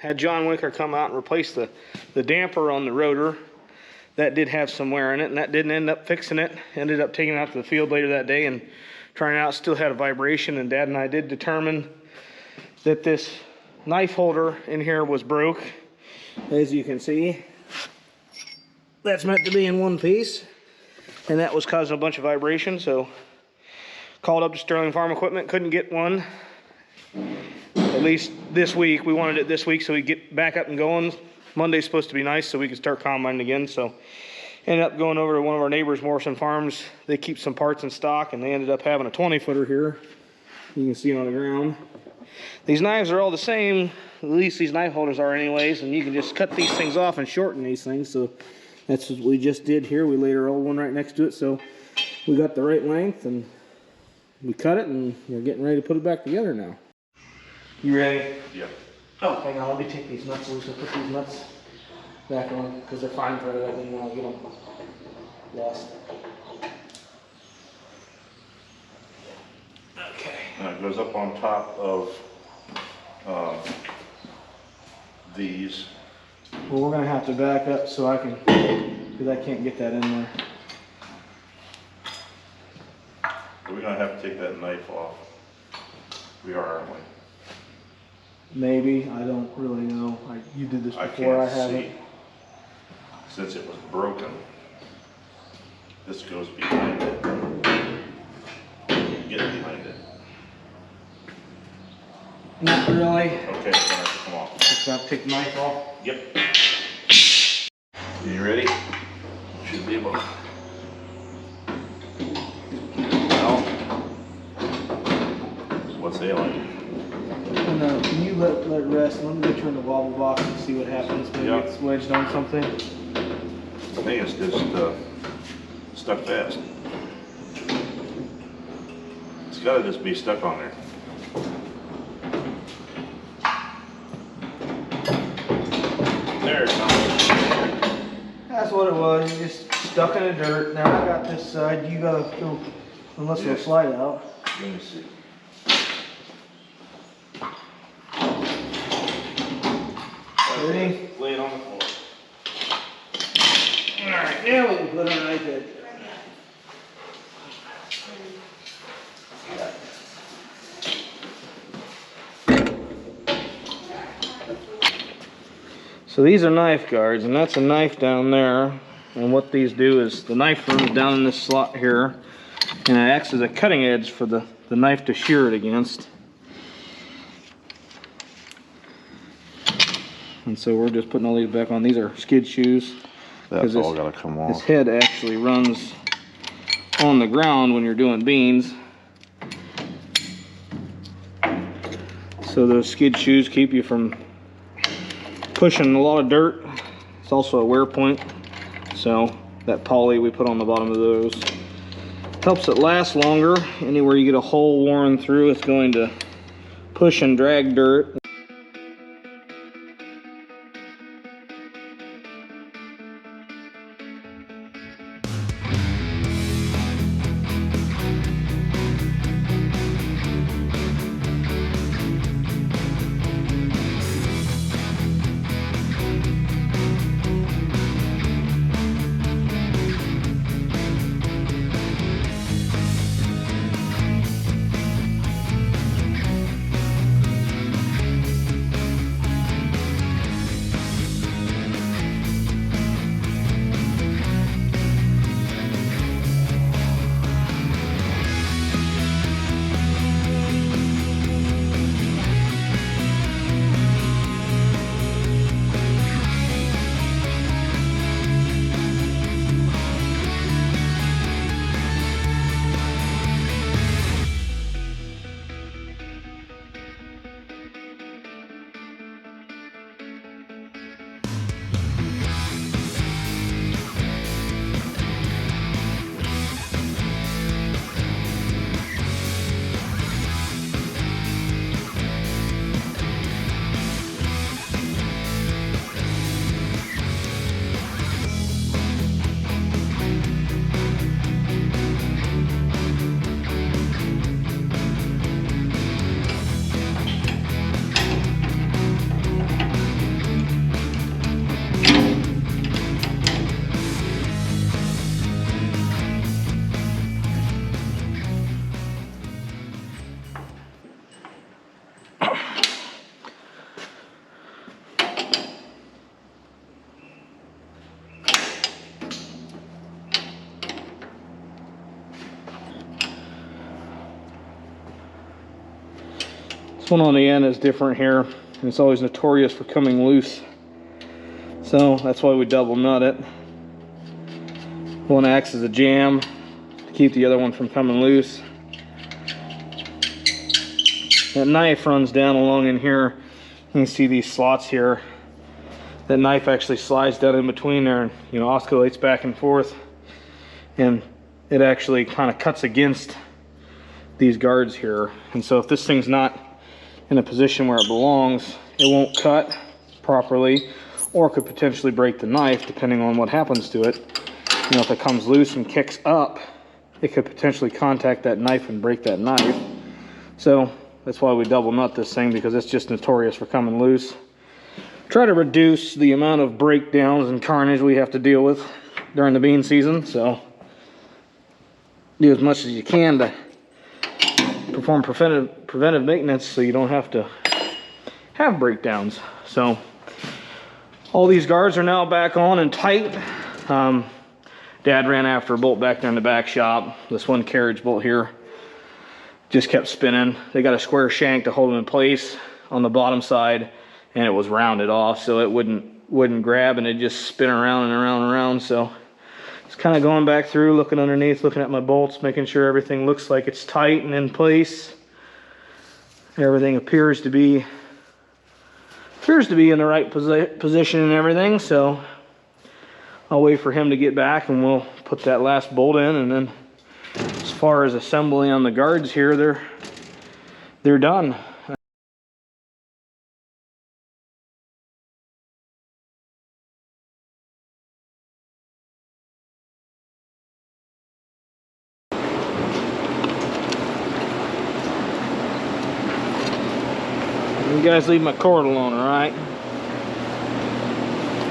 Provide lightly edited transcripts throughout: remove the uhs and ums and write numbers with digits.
Had John Wicker come out and replace the damper on the rotor. That did have some wear in it, and that didn't end up fixing it. Ended up taking it out to the field later that day and trying it out. Still had a vibration, and Dad and I did determine that this knife holder in here was broke. As you can see, that's meant to be in one piece, and that was causing a bunch of vibration. So called up to Sterling Farm Equipment, couldn't get one, at least this week. We wanted it this week so we get back up and going. Monday's supposed to be nice so we can start combining again. So ended up going over to one of our neighbors, Morrison Farms. They keep some parts in stock, and they ended up having a 20-footer here. You can see it on the ground. These knives are all the same, at least these knife holders are anyways, and you can just cut these things off and shorten these things. So that's what we just did here. We laid our old one right next to it, so we got the right length, and we cut it, and we're getting ready to put it back together now. You ready? Yeah. Oh, hang on, let me take these nuts loose and put these nuts back on, because they're fine for it. I didn't want to get them lost. Okay. And it goes up on top of these. Well, we're gonna have to back up so I can, because I can't get that in there. We're gonna have to take that knife off. We are, aren't we? Maybe, I don't really know. You did this before, I haven't. Since it was broken, this goes behind it. Get behind it. Not really. Okay, it's gonna have to come off. Just gotta take the knife off. Yep. You ready? Should be able to. Well, what's it like? And can you let it rest? Let me go turn the wobble box and see what happens. Maybe it's wedged on something. I think it's just stuck fast. It's gotta just be stuck on there. There it comes. That's what it was. You just stuck in the dirt. Now I got this side. You gotta go, unless it'll slide out. Let me see. Ready? Lay it on the floor. Alright, now we can put it right there. So these are knife guards, and that's a knife down there. And what these do is the knife runs down in this slot here, and it acts as a cutting edge for the knife to shear it against. And so we're just putting all these back on. These are skid shoes. That's all gotta come off. This head actually runs on the ground when you're doing beans. So those skid shoes keep you from pushing a lot of dirt. It's also a wear point. So that poly we put on the bottom of those helps it last longer. Anywhere you get a hole worn through, it's going to push and drag dirt. This one on the end is different here, and it's always notorious for coming loose. So that's why we double nut it. One acts as a jam to keep the other one from coming loose. That knife runs down along in here. You can see these slots here. That knife actually slides down in between there and, you know, oscillates back and forth. And it actually kind of cuts against these guards here. And so if this thing's not in a position where it belongs, it won't cut properly, or could potentially break the knife depending on what happens to it. You know, if it comes loose and kicks up, it could potentially contact that knife and break that knife. So that's why we double nut this thing, because it's just notorious for coming loose. Try to reduce the amount of breakdowns and carnage we have to deal with during the bean season. So do as much as you can to perform preventive maintenance so you don't have to have breakdowns. So all these guards are now back on and tight. Dad ran after a bolt back there in the back shop. This one carriage bolt here just kept spinning. They got a square shank to hold them in place on the bottom side, and it was rounded off so it wouldn't grab, and it just spin around and around and around. So it's kind of going back through, looking underneath, looking at my bolts, making sure everything looks like it's tight and in place. Everything appears to be in the right position and everything. So I'll wait for him to get back and we'll put that last bolt in, and then as far as assembly on the guards here, they're done. You guys leave my cord alone, all right?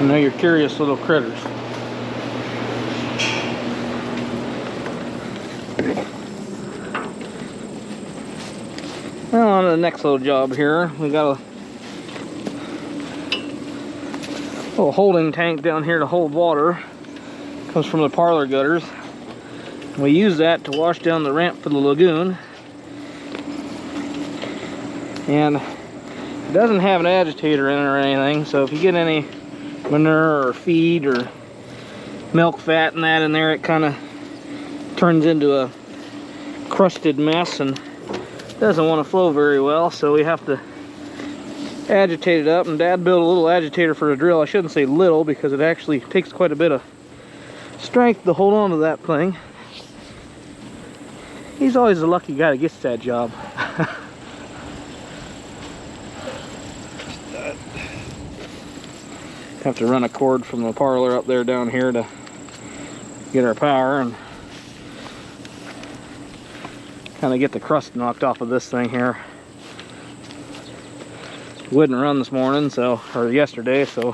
I know you're curious little critters. Well, on to the next little job here. We got a little holding tank down here to hold water. Comes from the parlor gutters. We use that to wash down the ramp for the lagoon. And it doesn't have an agitator in it or anything, so if you get any manure or feed or milk fat and that in there, it kind of turns into a crusted mess and doesn't want to flow very well. So we have to agitate it up, and Dad built a little agitator for the drill. I shouldn't say little, because it actually takes quite a bit of strength to hold on to that thing. He's always the lucky guy that gets that job. Have to run a cord from the parlor up there down here to get our power and kind of get the crust knocked off of this thing here. Wouldn't run this morning, or yesterday, so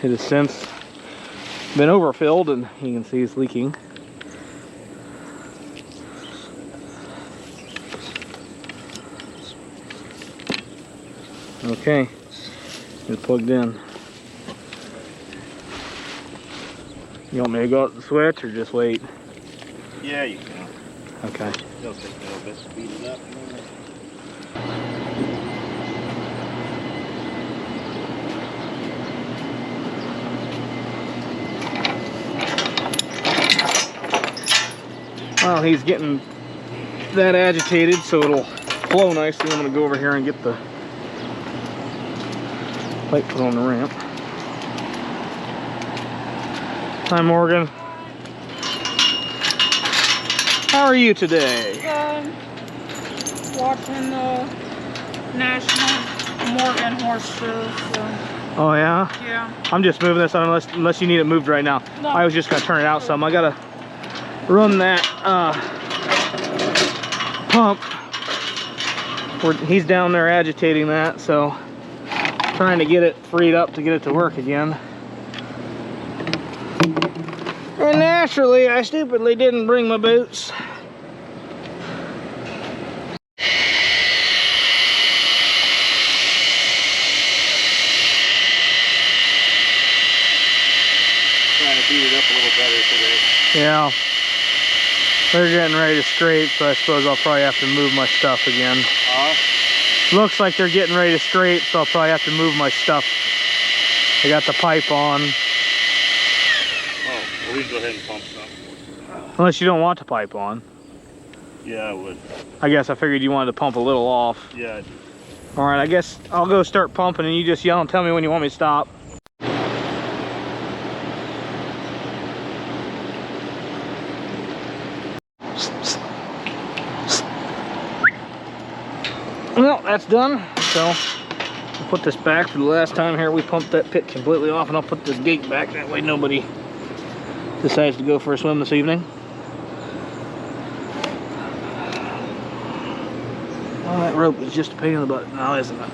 it has since been overfilled, and you can see it's leaking. Okay, it's plugged in. You want me to go out the switch or just wait? Yeah, you can. Okay. It'll take a little bit to speed it up. Well, he's getting that agitated so it'll flow nicely. I'm going to go over here and get the pipe put on the ramp. Hi, Morgan. How are you today? Watching the National Morgan Horse Show. So. Oh yeah? Yeah. I'm just moving this on unless you need it moved right now. No. I was just gonna turn it out some. I gotta run that pump. He's down there agitating that, so trying to get it freed up to get it to work again. And naturally, I stupidly didn't bring my boots. Trying to beat it up a little better today. Yeah. They're getting ready to scrape, so I suppose I'll probably have to move my stuff again. Looks like they're getting ready to scrape, so I'll probably have to move my stuff. I got the pipe on. Oh, well, we can go ahead and pump some. Unless you don't want the pipe on. Yeah, I would. I guess I figured you wanted to pump a little off. Yeah. All right, I guess I'll go start pumping and you just yell and tell me when you want me to stop. Well, that's done. So I'll put this back for the last time here. We pumped that pit completely off, and I'll put this gate back. That way nobody decides to go for a swim this evening. Well, that rope is just a pain in the butt now, isn't it?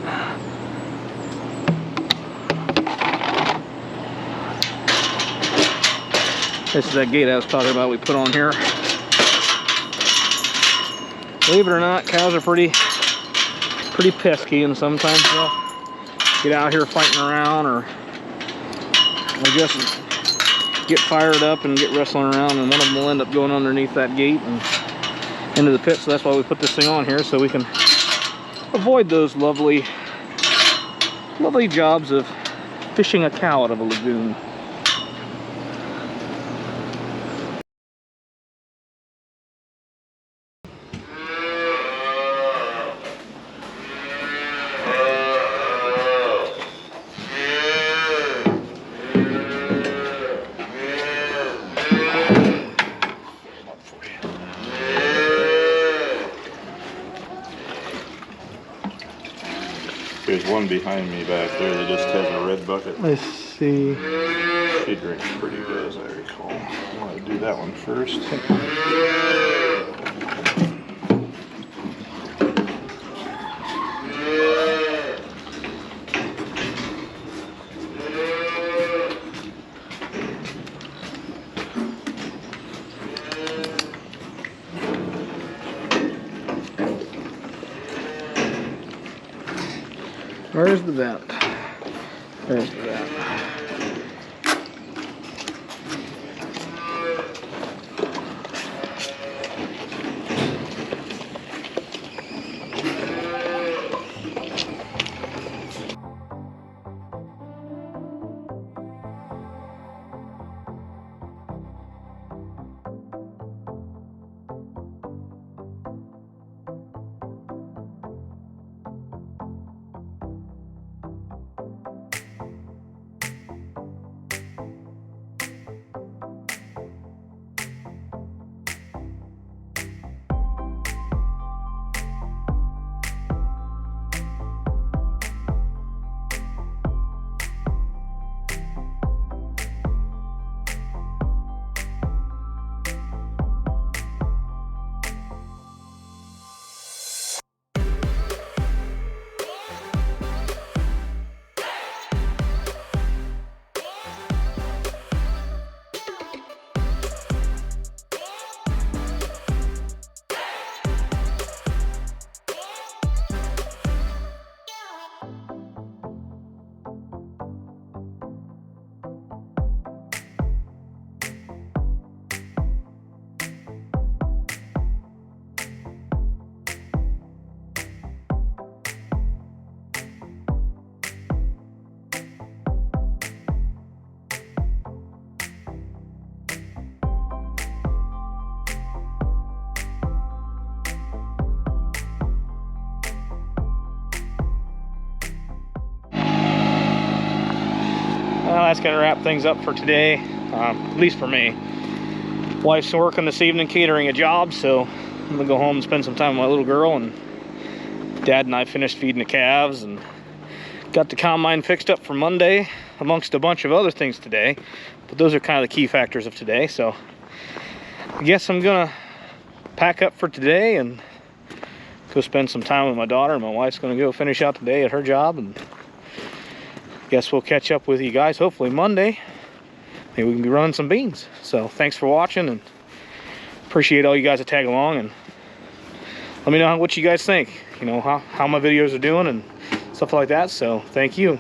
This is that gate I was talking about we put on here. Believe it or not, cows are pretty pesky, and sometimes they'll get out here fighting around or just get fired up and get wrestling around, and one of them will end up going underneath that gate and into the pit. So that's why we put this thing on here, so we can avoid those lovely jobs of fishing a cow out of a lagoon. There's one behind me back there that just has a red bucket. Let's see. She drinks pretty good, as I recall. I want to do that one first. Where's the vent? There's the vent. Well, that's gonna wrap things up for today, at least for me. Wife's working this evening catering a job, so I'm gonna go home and spend some time with my little girl, and Dad and I finished feeding the calves and got the combine fixed up for Monday, amongst a bunch of other things today. But those are kind of the key factors of today, so I guess I'm gonna pack up for today and go spend some time with my daughter. My wife's gonna go finish out the day at her job, and guess we'll catch up with you guys hopefully Monday. Maybe we can be running some beans. So thanks for watching, and appreciate all you guys that tag along, and let me know what you guys think, you know, how my videos are doing and stuff like that. So thank you.